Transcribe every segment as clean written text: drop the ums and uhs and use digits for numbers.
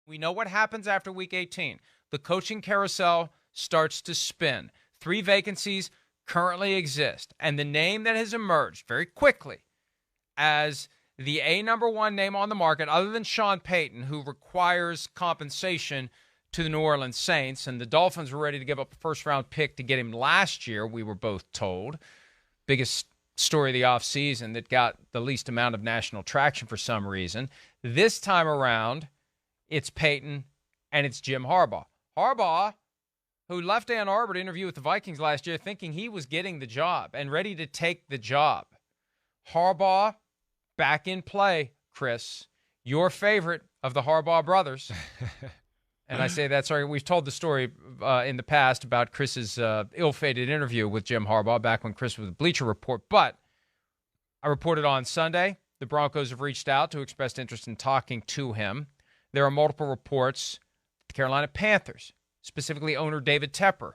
We know what happens after Week 18. The coaching carousel starts to spin. 3 vacancies currently exist. And the name that has emerged very quickly as the number 1 name on the market, other than Sean Payton, who requires compensation to the New Orleans Saints, and the Dolphins were ready to give up a first-round pick to get him last year, we were both told. Biggest story of the offseason that got the least amount of national traction for some reason. This time around, it's Payton and it's Jim Harbaugh. Harbaugh, who left Ann Arbor to interview with the Vikings last year thinking he was getting the job and ready to take the job. Harbaugh back in play, Chris. Your favorite of the Harbaugh brothers. And I say that, sorry, we've told the story in the past about Chris's ill-fated interview with Jim Harbaugh back when Chris was with Bleacher Report. But I reported on Sunday, the Broncos have reached out to express interest in talking to him. There are multiple reports. The Carolina Panthers, specifically owner David Tepper,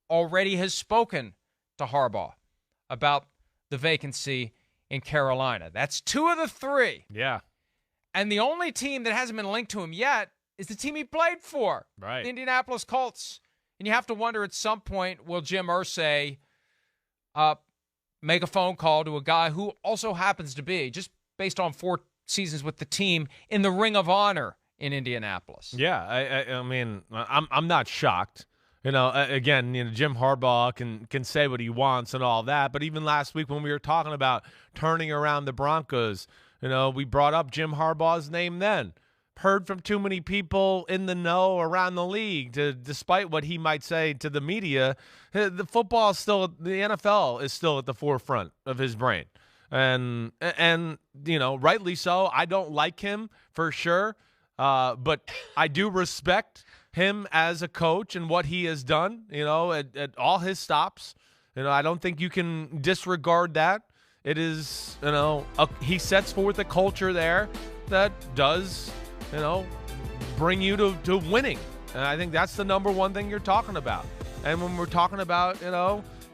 already has spoken to Harbaugh about the vacancy in Carolina. That's 2 of the 3. Yeah. And the only team that hasn't been linked to him yet is the team he played for, right? The Indianapolis Colts. And you have to wonder at some point, will Jim Irsay make a phone call to a guy who also happens to be, just based on 4 seasons with the team, in the Ring of Honor in Indianapolis? Yeah, I mean, I'm not shocked. Again, Jim Harbaugh can say what he wants and all that, but even last week when we were talking about turning around the Broncos, we brought up Jim Harbaugh's name then. Heard from too many people in the know around the league despite what he might say to the media, the NFL is still at the forefront of his brain. And rightly so. I don't like him for sure, but I do respect him as a coach and what he has done, at all his stops. I don't think you can disregard that. It is, he sets forth a culture there that does, bring you to winning. And I think that's the number one thing you're talking about. And when we're talking about,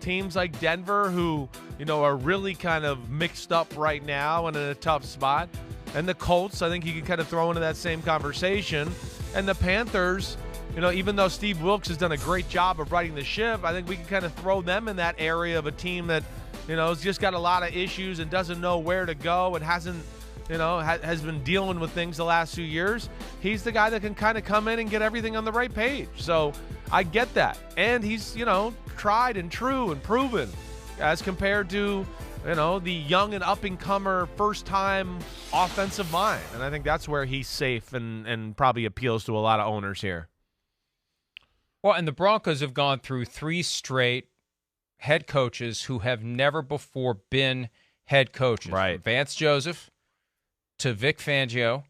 teams like Denver who, are really kind of mixed up right now and in a tough spot, and the Colts, I think you can kind of throw into that same conversation. And the Panthers, even though Steve Wilkes has done a great job of righting the ship, I think we can kind of throw them in that area of a team that, has just got a lot of issues and doesn't know where to go and hasn't, has been dealing with things the last few years. He's the guy that can kind of come in and get everything on the right page. So I get that. And he's, tried and true and proven as compared to, the young and up-and-comer first-time offensive mind. And I think that's where he's safe and probably appeals to a lot of owners here. Well, and the Broncos have gone through 3 straight head coaches who have never before been head coaches. Right. From Vance Joseph to Vic Fangio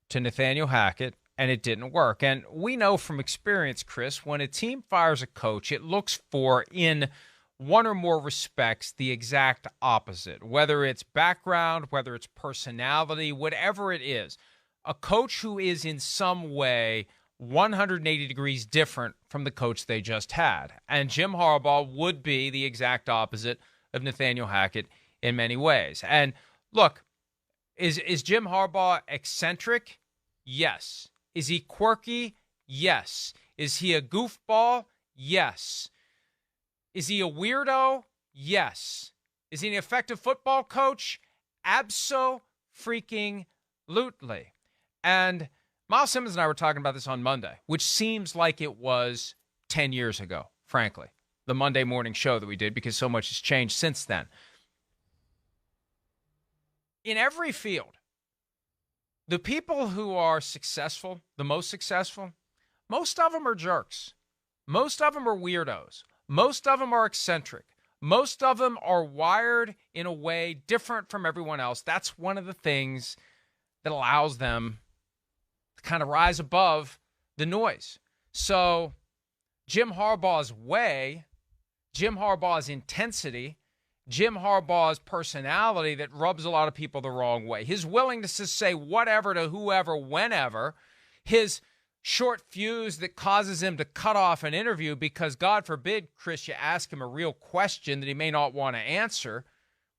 to Nathaniel Hackett, and it didn't work. And we know from experience, Chris, when a team fires a coach, it looks for, in one or more respects, the exact opposite. Whether it's background, whether it's personality, whatever it is. A coach who is in some way 180 degrees different from the coach they just had. And Jim Harbaugh would be the exact opposite of Nathaniel Hackett in many ways. And look, is Jim Harbaugh eccentric? Yes. Is he quirky? Yes. Is he a goofball? Yes. Is he a weirdo? Yes. Is he an effective football coach? Abso-freaking-lutely. And Miles Simmons and I were talking about this on Monday, which seems like it was 10 years ago, frankly, the Monday morning show that we did, because so much has changed since then. In every field, the people who are successful, the most successful, most of them are jerks. Most of them are weirdos. Most of them are eccentric. Most of them are wired in a way different from everyone else. That's one of the things that allows them to kind of rise above the noise. So Jim Harbaugh's way, Jim Harbaugh's intensity, Jim Harbaugh's personality that rubs a lot of people the wrong way, his willingness to say whatever to whoever, whenever, his short fuse that causes him to cut off an interview because, God forbid, Chris, you ask him a real question that he may not want to answer,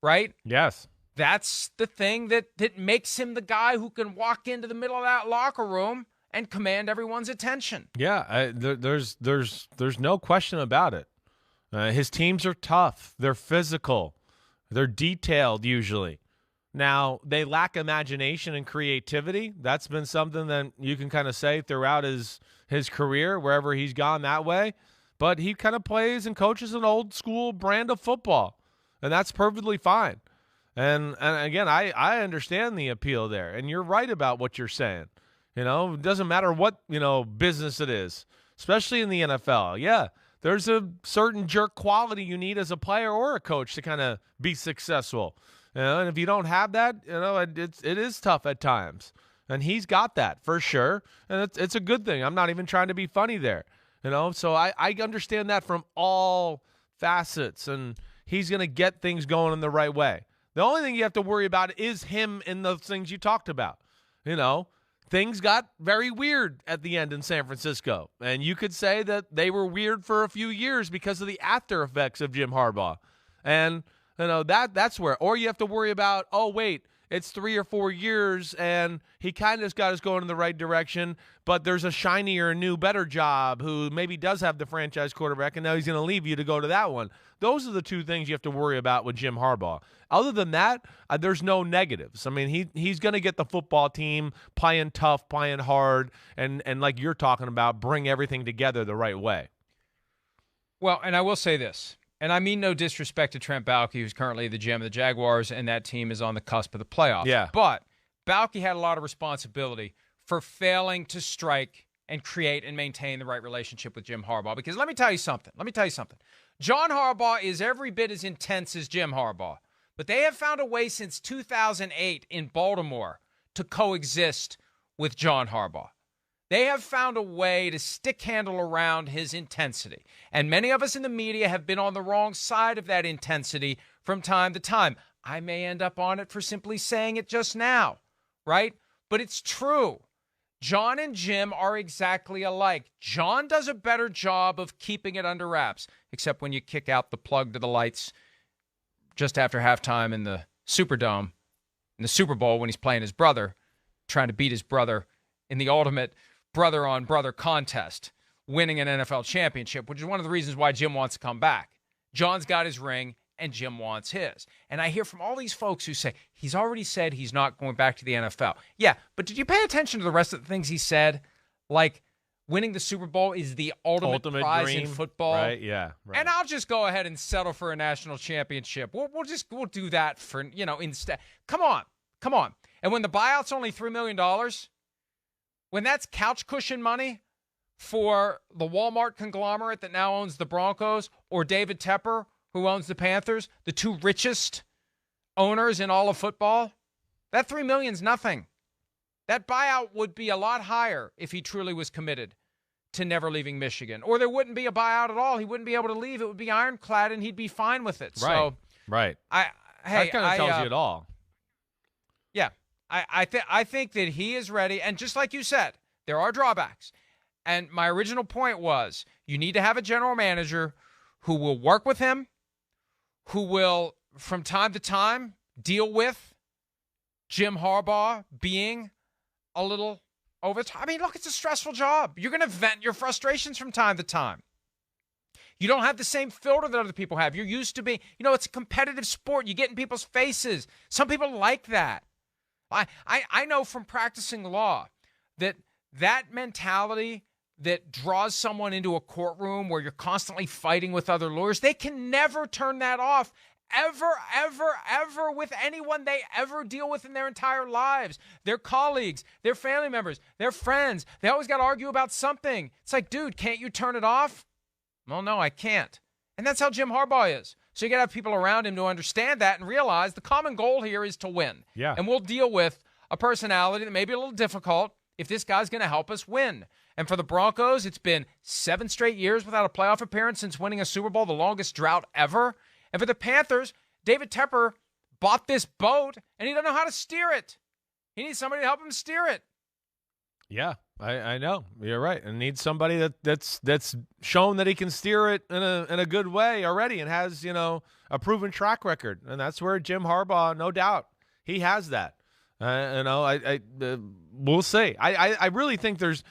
right? Yes. That's the thing that makes him the guy who can walk into the middle of that locker room and command everyone's attention. Yeah, there's no question about it. His teams are tough. They're physical. They're detailed usually. Now, they lack imagination and creativity. That's been something that you can kind of say throughout his career, wherever he's gone that way. But he kind of plays and coaches an old school brand of football, and that's perfectly fine. And again, I understand the appeal there, and you're right about what you're saying. It doesn't matter what, business it is, especially in the NFL. Yeah, there's a certain jerk quality you need as a player or a coach to kind of be successful. And if you don't have that, it is tough at times. And he's got that for sure, and it's a good thing. I'm not even trying to be funny there. So I understand that from all facets, and he's going to get things going in the right way. The only thing you have to worry about is him in those things you talked about. Things got very weird at the end in San Francisco, and you could say that they were weird for a few years because of the after effects of Jim Harbaugh. And that's where, or you have to worry about, oh wait, it's 3 or 4 years and he kind of got us going in the right direction, but there's a shinier, new, better job who maybe does have the franchise quarterback, and now he's going to leave you to go to that one. Those are the two things you have to worry about with Jim Harbaugh. Other than that, there's no negatives. I mean, he's going to get the football team playing tough, playing hard, and like you're talking about, bring everything together the right way. Well, and I will say this. And I mean no disrespect to Trent Baalke, who's currently the GM of the Jaguars, and that team is on the cusp of the playoffs. Yeah. But Baalke had a lot of responsibility for failing to strike and create and maintain the right relationship with Jim Harbaugh. Because let me tell you something. John Harbaugh is every bit as intense as Jim Harbaugh. But they have found a way since 2008 in Baltimore to coexist with John Harbaugh. They have found a way to stick handle around his intensity. And many of us in the media have been on the wrong side of that intensity from time to time. I may end up on it for simply saying it just now, right? But it's true. John and Jim are exactly alike. John does a better job of keeping it under wraps, except when you kick out the plug to the lights just after halftime in the Superdome, in the Super Bowl when he's playing his brother, trying to beat his brother in the ultimate brother-on-brother contest, winning an NFL championship, which is one of the reasons why Jim wants to come back. John's got his ring, and Jim wants his. And I hear from all these folks who say, he's already said he's not going back to the NFL. Yeah, but did you pay attention to the rest of the things he said? Like, winning the Super Bowl is the ultimate prize dream, in football. Right, yeah. Right. And I'll just go ahead and settle for a national championship. We'll do that for, instead. Come on. And when the buyout's only $3 million, when that's couch cushion money for the Walmart conglomerate that now owns the Broncos, or David Tepper, who owns the Panthers, the two richest owners in all of football, that $3 million's nothing. That buyout would be a lot higher if he truly was committed to never leaving Michigan. Or there wouldn't be a buyout at all. He wouldn't be able to leave. It would be ironclad, and he'd be fine with it. Right, right. That kind of tells you it all. Yeah. I think that he is ready. And just like you said, there are drawbacks. And my original point was you need to have a general manager who will work with him, who will, from time to time, deal with Jim Harbaugh being a little over the top. I mean, look, it's a stressful job. You're going to vent your frustrations from time to time. You don't have the same filter that other people have. You're used to being, it's a competitive sport. You get in people's faces. Some people like that. I know from practicing law that mentality that draws someone into a courtroom where you're constantly fighting with other lawyers, they can never turn that off ever with anyone they ever deal with in their entire lives. Their colleagues, their family members, their friends. They always got to argue about something. It's like, dude, can't you turn it off? Well, no, I can't. And that's how Jim Harbaugh is. So you got to have people around him to understand that and realize the common goal here is to win. Yeah. And we'll deal with a personality that may be a little difficult if this guy's going to help us win. And for the Broncos, it's been 7 straight years without a playoff appearance since winning a Super Bowl, the longest drought ever. And for the Panthers, David Tepper bought this boat, and he doesn't know how to steer it. He needs somebody to help him steer it. Yeah, I know. You're right. And needs somebody that's shown that he can steer it in a good way already and has, a proven track record. And that's where Jim Harbaugh, no doubt, he has that. We'll see. I really think there's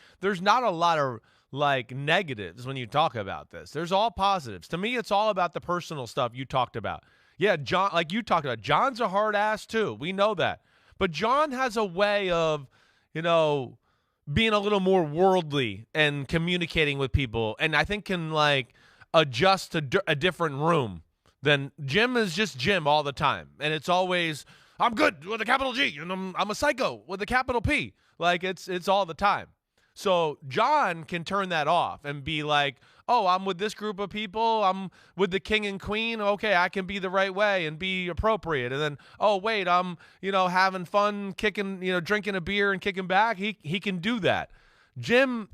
not a lot of like negatives when you talk about this. There's all positives. To me, it's all about the personal stuff you talked about. Yeah, John, like you talked about, John's a hard ass too. We know that. But John has a way of, being a little more worldly and communicating with people, and I think can like adjust to a different room than Jim is just Jim all the time. And it's always, I'm good with a capital G, and I'm a psycho with a capital P. Like it's all the time. So John can turn that off and be like, oh, I'm with this group of people. I'm with the king and queen. Okay, I can be the right way and be appropriate. And then, oh, wait, I'm, having fun, kicking, drinking a beer and kicking back. He can do that. Jim,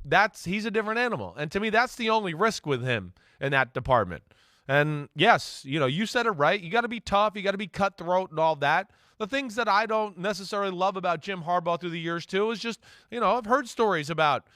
he's a different animal. And to me, that's the only risk with him in that department. And yes, you said it right. You got to be tough. You got to be cutthroat and all that. The things that I don't necessarily love about Jim Harbaugh through the years, too, is just, I've heard stories about,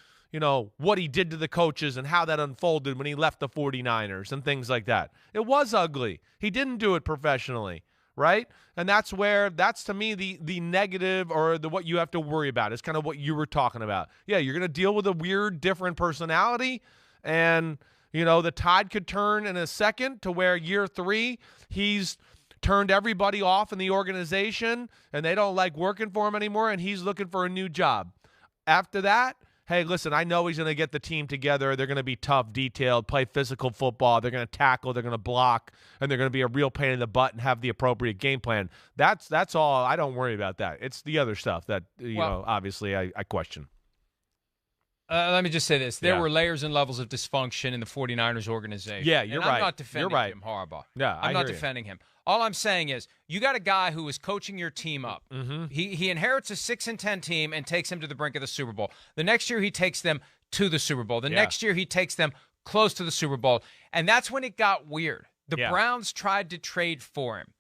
what he did to the coaches and how that unfolded when he left the 49ers and things like that. It was ugly. He didn't do it professionally, right? And that's to me the negative or what you have to worry about. Is kind of what you were talking about. Yeah, you're going to deal with a weird, different personality, and, the tide could turn in a second to where year 3, he's turned everybody off in the organization and they don't like working for him anymore, and he's looking for a new job. After that, hey, listen, I know he's going to get the team together. They're going to be tough, detailed, play physical football. They're going to tackle. They're going to block, and they're going to be a real pain in the butt and have the appropriate game plan. That's all. I don't worry about that. It's the other stuff that, obviously I question. Let me just say this. There were layers and levels of dysfunction in the 49ers organization. Yeah, you're right. I'm not defending Jim Harbaugh. Yeah, I'm not defending him. All I'm saying is you got a guy who is coaching your team up. Mm-hmm. He inherits a 6-10 team and takes them to the brink of the Super Bowl. The next year he takes them to the Super Bowl. The next year he takes them close to the Super Bowl. And that's when it got weird. The Browns tried to trade for him.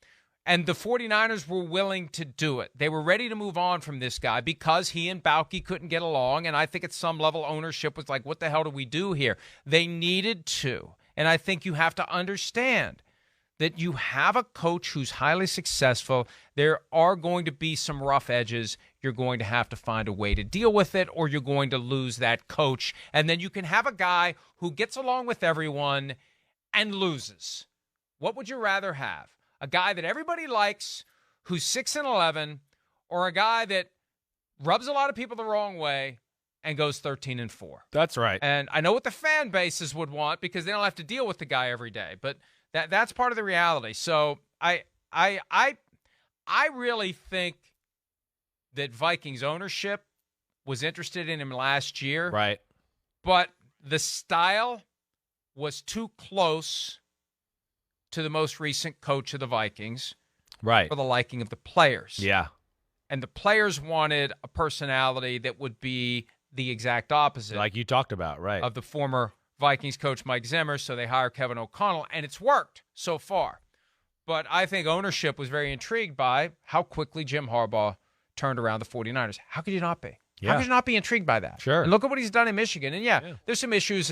And the 49ers were willing to do it. They were ready to move on from this guy because he and Bauke couldn't get along. And I think at some level ownership was like, what the hell do we do here? They needed to. And I think you have to understand that you have a coach who's highly successful. There are going to be some rough edges. You're going to have to find a way to deal with it, or you're going to lose that coach. And then you can have a guy who gets along with everyone and loses. What would you rather have? A guy that everybody likes, who's 6-11, or a guy that rubs a lot of people the wrong way and goes 13-4. That's right. And I know what the fan bases would want because they don't have to deal with the guy every day, but that's part of the reality. So I really think that Vikings ownership was interested in him last year. Right. But the style was too close to the most recent coach of the Vikings, right, for the liking of the players. Yeah. And the players wanted a personality that would be the exact opposite. Like you talked about, right, of the former Vikings coach Mike Zimmer, so they hire Kevin O'Connell, and it's worked so far. But I think ownership was very intrigued by how quickly Jim Harbaugh turned around the 49ers. How could you not be? Yeah. How could you not be intrigued by that? Sure. And look at what he's done in Michigan. And, there's some issues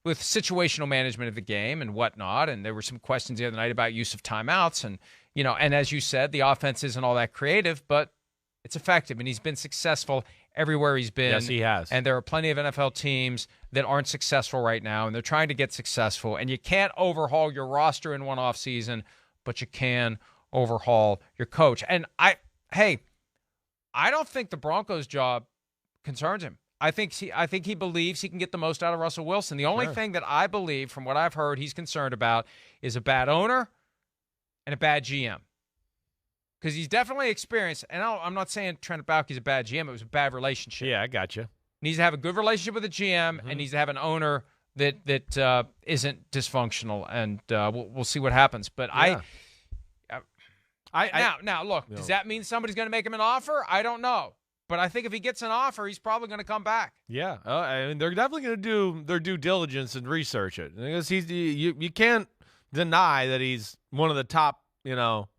with situational management of the game and whatnot, and there were some questions the other night about use of timeouts. And, and as you said, the offense isn't all that creative, but it's effective, and he's been successful everywhere he's been. Yes, he has. And there are plenty of NFL teams that aren't successful right now, and they're trying to get successful. And you can't overhaul your roster in one offseason, but you can overhaul your coach. And I don't think the Broncos job concerns him. I think he believes he can get the most out of Russell Wilson. The only thing that I believe, from what I've heard, he's concerned about is a bad owner and a bad GM. Because he's definitely experienced, and I'm not saying Trent Baalke's a bad GM. It was a bad relationship. Yeah, I got you. Needs to have a good relationship with the GM, and needs to have an owner that isn't dysfunctional, and we'll see what happens. But now look, does that mean somebody's going to make him an offer? I don't know. But I think if he gets an offer, he's probably going to come back. Yeah, I mean, they're definitely going to do their due diligence and research it. Because you can't deny that he's one of the top,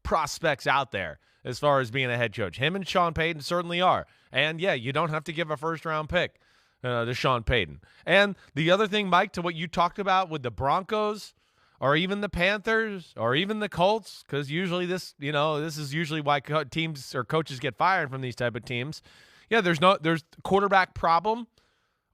prospects out there as far as being a head coach. Him and Sean Payton certainly are. And, you don't have to give a first-round pick to Sean Payton. And the other thing, Mike, to what you talked about with the Broncos, or even the Panthers, or even the Colts, because usually this is usually why teams or coaches get fired from these type of teams. Yeah, there's quarterback problem.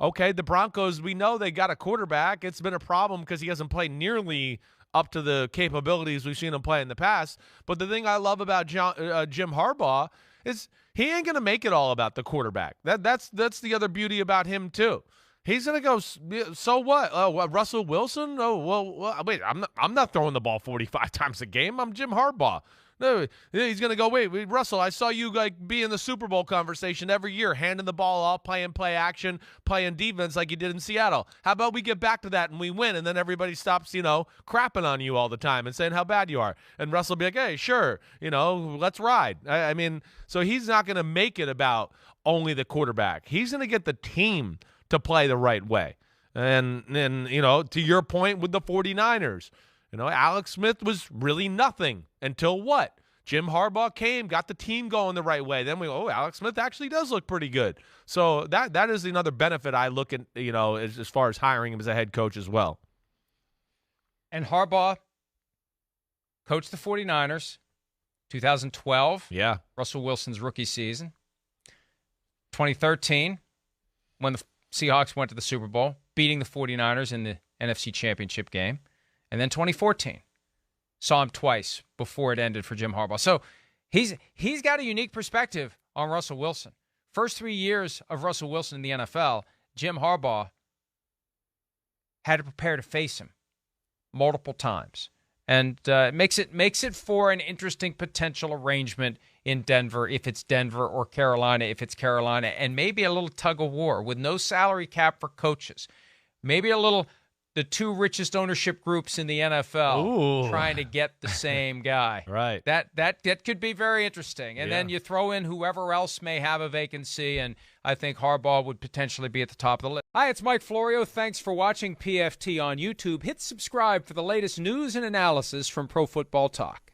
Okay, the Broncos, we know they got a quarterback. It's been a problem because he hasn't played nearly up to the capabilities we've seen him play in the past. But the thing I love about Jim Harbaugh is he ain't gonna make it all about the quarterback. That's the other beauty about him too. He's gonna go. So what? Russell Wilson? Oh well. Wait, I'm not throwing the ball 45 times a game. I'm Jim Harbaugh. No, he's gonna go. Wait, Russell. I saw you be in the Super Bowl conversation every year, handing the ball off, playing play action, playing defense like you did in Seattle. How about we get back to that and we win, and then everybody stops, crapping on you all the time and saying how bad you are. And Russell will be like, hey, sure, let's ride. I mean, so he's not gonna make it about only the quarterback. He's gonna get the team to play the right way. And then, to your point with the 49ers, Alex Smith was really nothing until what? Jim Harbaugh came, got the team going the right way. Then Alex Smith actually does look pretty good. So that is another benefit I look at, as far as hiring him as a head coach as well. And Harbaugh coached the 49ers, 2012. Yeah. Russell Wilson's rookie season. 2013, when the Seahawks went to the Super Bowl, beating the 49ers in the NFC Championship game. And then 2014, saw him twice before it ended for Jim Harbaugh. So he's got a unique perspective on Russell Wilson. First 3 years of Russell Wilson in the NFL, Jim Harbaugh had to prepare to face him multiple times. And makes it for an interesting potential arrangement in Denver, if it's Denver, or Carolina, if it's Carolina, and maybe a little tug of war with no salary cap for coaches. Maybe the two richest ownership groups in the NFL trying to get the same guy. Right. That could be very interesting. And then you throw in whoever else may have a vacancy, and I think Harbaugh would potentially be at the top of the list. Hi, it's Mike Florio. Thanks for watching PFT on YouTube. Hit subscribe for the latest news and analysis from Pro Football Talk.